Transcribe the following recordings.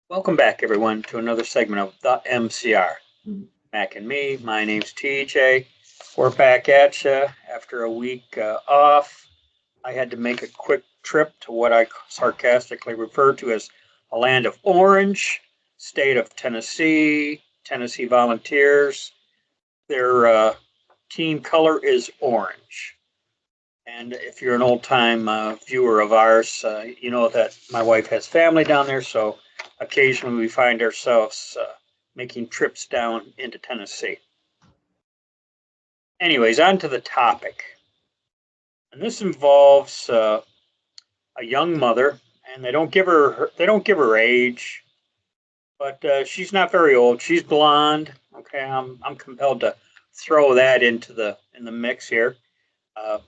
Welcome back, everyone, to another segment of the MCR. Mac and me, my name's TJ. We're back at you after a week off. I had to make a quick trip to what I sarcastically refer to as a land of orange, state of Tennessee, Tennessee Volunteers. Their team color is orange. And if you're an old time viewer of ours, you know that my wife has family down there, so occasionally we find ourselves making trips down into Tennessee. Anyways, on to the topic. And this involves a young mother, and they don't give her age, but she's not very old. She's blonde. Okay, I'm compelled to throw that into the mix here. Uh,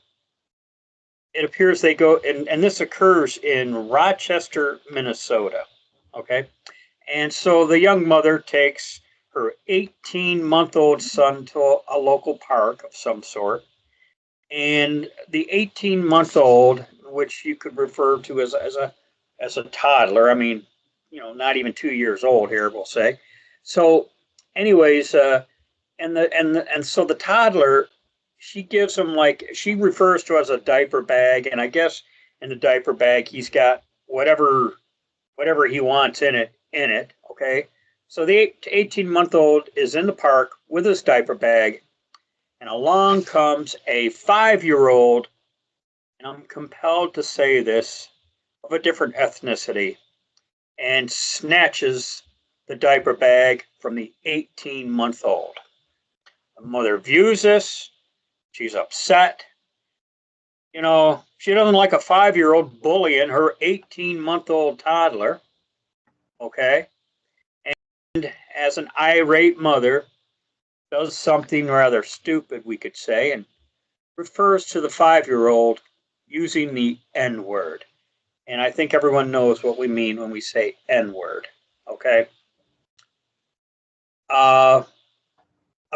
it appears they go, and this occurs in Rochester, Minnesota. Okay. And so the young mother takes her 18-month-old son to a local park of some sort. And the 18-month-old, which you could refer to as a toddler, I mean, not even 2 years old here, we'll say. So, anyways, and so the toddler, she gives him, like, she refers to as a diaper bag, and I guess in the diaper bag he's got whatever he wants in it. Okay, so the 18-month-old is in the park with his diaper bag, and along comes a 5-year-old, and I'm compelled to say this, of a different ethnicity, and snatches the diaper bag from the 18-month-old. The mother views this. She's upset. She doesn't like a 5-year-old bullying her 18-month-old toddler. Okay. And as an irate mother, does something rather stupid, we could say, and refers to the 5-year-old using the N word. And I think everyone knows what we mean when we say N word. Okay. A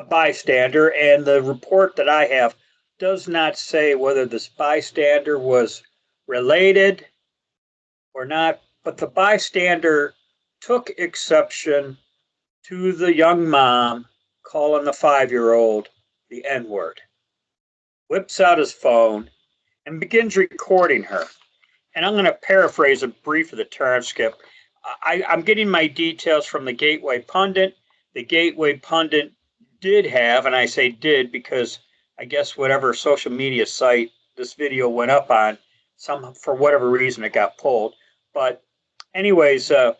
bystander, and the report that I have does not say whether this bystander was related or not, but the bystander took exception to the young mom calling the 5-year-old the N word, whips out his phone, and begins recording her. And I'm going to paraphrase a brief of the transcript. I'm getting my details from the Gateway Pundit. The Gateway Pundit did have, and I say did because I guess whatever social media site this video went up on, for whatever reason it got pulled. But anyways, I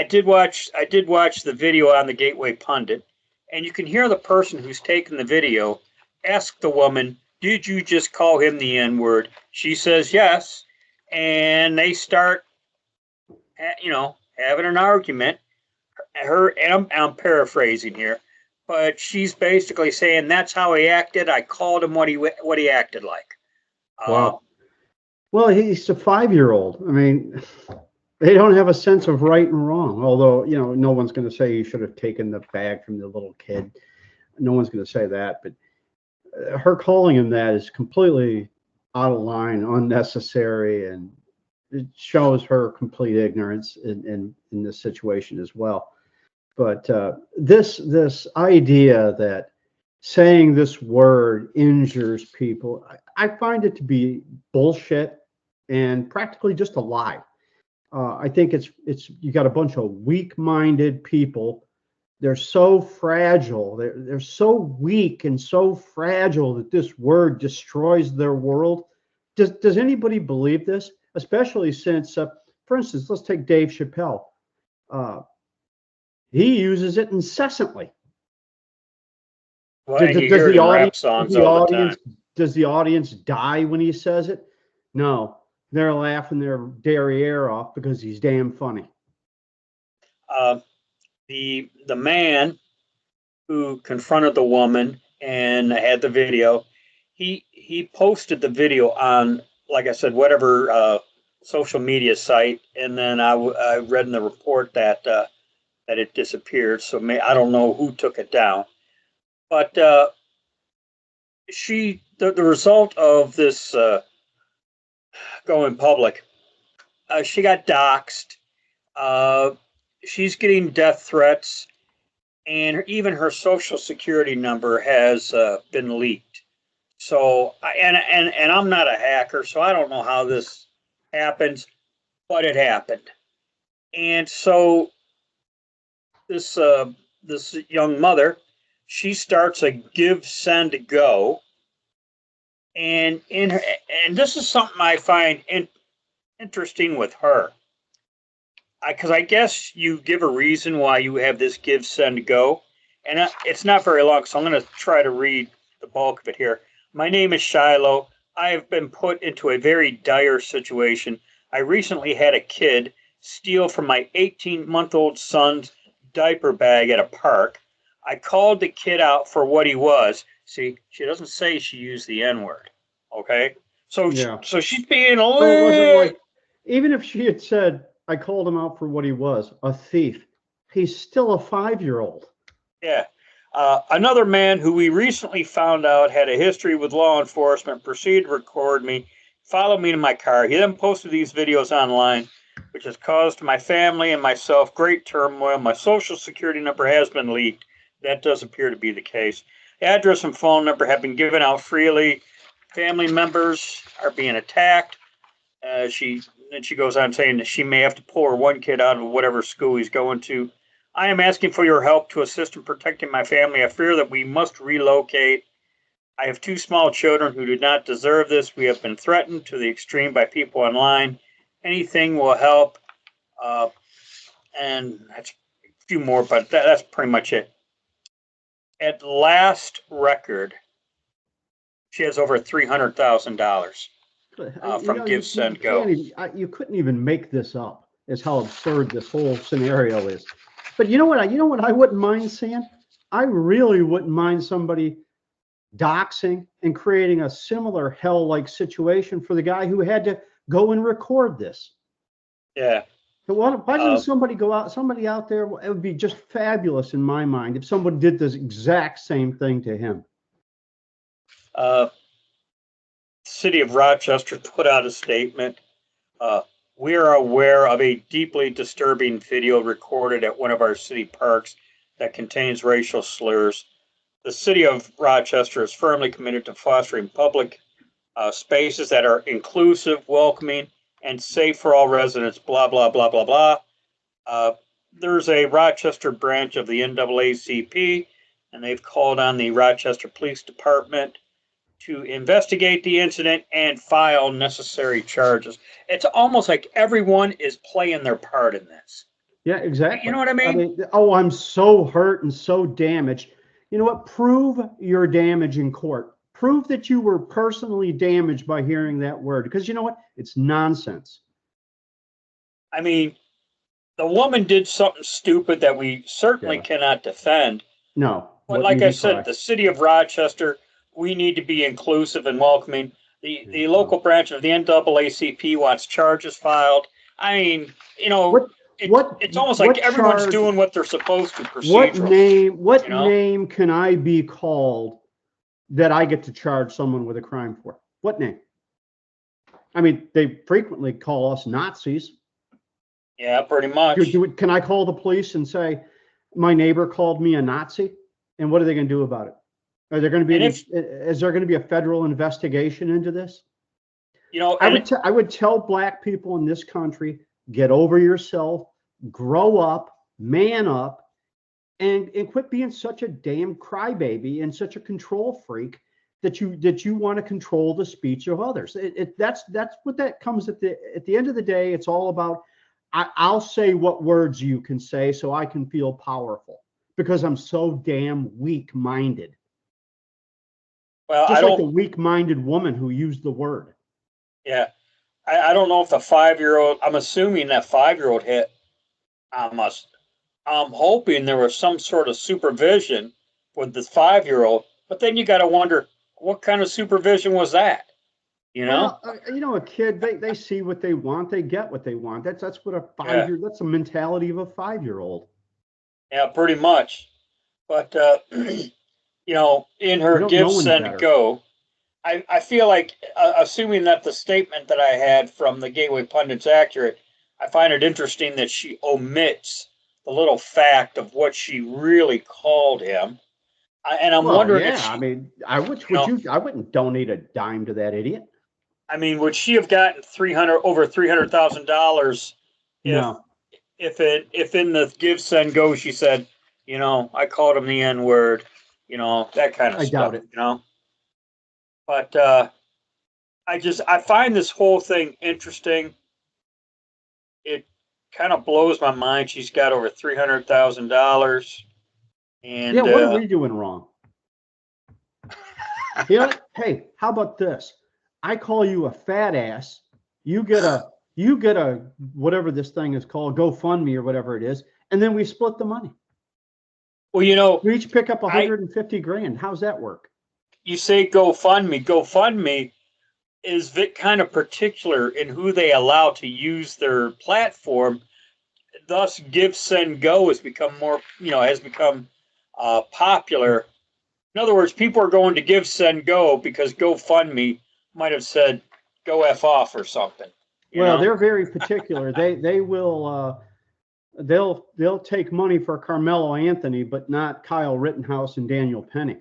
did watch the video on the Gateway Pundit, and you can hear the person who's taken the video ask the woman, "Did you just call him the N word?" She says yes, and they start, having an argument. And I'm paraphrasing here, but she's basically saying that's how he acted. I called him what he acted like. Wow. Well, he's a 5-year-old. I mean, they don't have a sense of right and wrong. Although, no one's going to say you should have taken the bag from the little kid. No one's going to say that. But her calling him that is completely out of line, unnecessary, and it shows her complete ignorance in this situation as well. But this idea that saying this word injures people, I find it to be bullshit and practically just a lie. I think it's you got a bunch of weak-minded people. They're so fragile. They're so weak and so fragile that this word destroys their world. Does anybody believe this? Especially since, for instance, let's take Dave Chappelle. He uses it incessantly. Well, and you hear it in rap songs all the time. Does the audience die when he says it? No, they're laughing their derriere off because he's damn funny. The man who confronted the woman and had the video, he posted the video on, like I said, whatever social media site, and then I read in the report that it disappeared. So I don't know who took it down, but the result of this going public, she got doxxed. she's getting death threats, and even her social security number has been leaked. So, and I'm not a hacker, so I don't know how this happens, but it happened. And so this this young mother, she starts a give, send, go, and in her, and this is something I find interesting with her, because I guess you give a reason why you have this give, send, go, and it's not very long, so I'm going to try to read the bulk of it here. My name is Shiloh. I have been put into a very dire situation. I recently had a kid steal from my 18-month-old son's diaper bag at a park. I called the kid out for what he was. See, she doesn't say she used the N-word. Okay? So, Yeah. so she's being a So it wasn't little. like, even if she had said, I called him out for what he was, a thief, he's still a 5-year-old. Yeah. Another man who we recently found out had a history with law enforcement proceeded to record me, followed me to my car. He then posted these videos online, which has caused my family and myself great turmoil. My social security number has been leaked. That does appear to be the case. Address and phone number have been given out freely. Family members are being attacked. She goes on saying that she may have to pull her one kid out of whatever school he's going to. I am asking for your help to assist in protecting my family. I fear that we must relocate. I have 2 small children who do not deserve this. We have been threatened to the extreme by people online. Anything will help. Uh, and that's a few more, but that's pretty much it. At last record, she has over $300,000 from Give, Send, Go. You couldn't even make this up. Is how absurd this whole scenario is. But you know what? You know what I wouldn't mind seeing? I really wouldn't mind somebody doxing and creating a similar hell-like situation for the guy who had to go and record this. Yeah. So why doesn't somebody out there? It would be just fabulous in my mind if someone did this exact same thing to him. City of Rochester put out a statement. We are aware of a deeply disturbing video recorded at one of our city parks that contains racial slurs. The city of Rochester is firmly committed to fostering public spaces that are inclusive, welcoming, and safe for all residents, blah, blah, blah, blah, blah. There's a Rochester branch of the NAACP, and they've called on the Rochester Police Department to investigate the incident and file necessary charges. It's almost like everyone is playing their part in this. Yeah, exactly. You know what I mean? Oh, I'm so hurt and so damaged. You know what? Prove your damage in court. Prove that you were personally damaged by hearing that word. Because you know what? It's nonsense. I mean, the woman did something stupid that we certainly cannot defend. No. But like I said, the city of Rochester, we need to be inclusive and welcoming. The local branch of the NAACP wants charges filed. I mean, you know, it's almost like everyone's doing what they're supposed to procedurally. What name can I be called that I get to charge someone with a crime for? What name? I mean, they frequently call us Nazis. Yeah, pretty much. Can I call the police and say, my neighbor called me a Nazi? And what are they going to do about it? Are there going to be is there going to be a federal investigation into this? You know, I would tell black people in this country, get over yourself, grow up, man up, and quit being such a damn crybaby and such a control freak that you want to control the speech of others. That's what that comes at the end of the day. It's all about I'll say what words you can say so I can feel powerful because I'm so damn weak-minded. Well, just like a weak-minded woman who used the word. Yeah, I don't know if the 5-year-old. I'm assuming that 5-year-old hit. I'm hoping there was some sort of supervision with the 5-year-old. But then you got to wonder what kind of supervision was that? You know? Well, a kid they see what they want, they get what they want. That's what a 5-year. That's the mentality of a 5-year-old. Yeah, pretty much. But in her give, send, go, I feel like, assuming that the statement that I had from the Gateway Pundit's accurate, I find it interesting that she omits the little fact of what she really called him. And I'm Well, wondering if yeah. I she, mean, you know, I wouldn't donate a dime to that idiot. I mean, would she have gotten over $300,000 if No, if in the give send go she said, I called him the N word, that kind of I doubt stuff, it. But I find this whole thing interesting. It kind of blows my mind. She's got over $300,000, Yeah, and what are we doing wrong? You know, hey, how about this? I call you a fat ass. You get a whatever this thing is called, GoFundMe or whatever it is, and then we split the money. well, We each pick up I 150 grand. How's that work? you say GoFundMe. GoFundMe is kind of particular in who they allow to use their platform. Thus, Give, Send, Go has become popular. In other words, people are going to Give, Send, Go because GoFundMe might have said "Go f off" or something. You Well, know? they're very particular. They will they'll take money for Carmelo Anthony, but not Kyle Rittenhouse and Daniel Penny.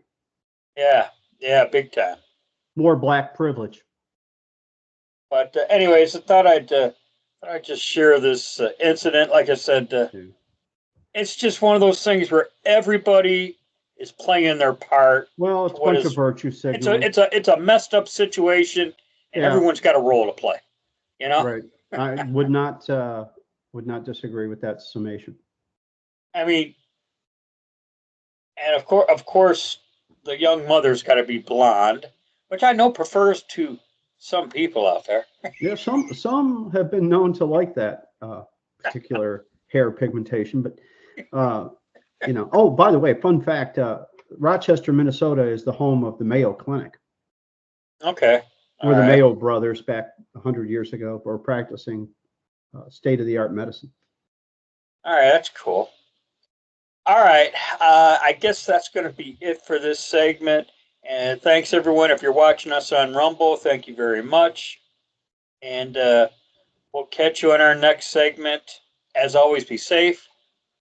Yeah, yeah, big time. More black privilege. But anyways, I thought I'd just share this incident. Like I said, it's just one of those things where everybody is playing their part. Well, To it's a what bunch of is virtue signaling. it's a messed up situation, and Yeah, everyone's got a role to play. You know, right. I would not disagree with that summation. I mean, and of course, the young mother's got to be blonde, which I know prefers to some people out there. Yeah, some have been known to like that particular hair pigmentation, but Oh, by the way, fun fact: Rochester, Minnesota, is the home of the Mayo Clinic, Okay, all where the right, Mayo brothers back 100 years ago were practicing state-of-the-art medicine. all right, that's cool. All right, I guess that's going to be it for this segment. And thanks everyone. If you're watching us on Rumble, thank you very much. And we'll catch you in our next segment. As always, be safe,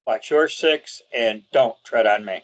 watch your six, and don't tread on me.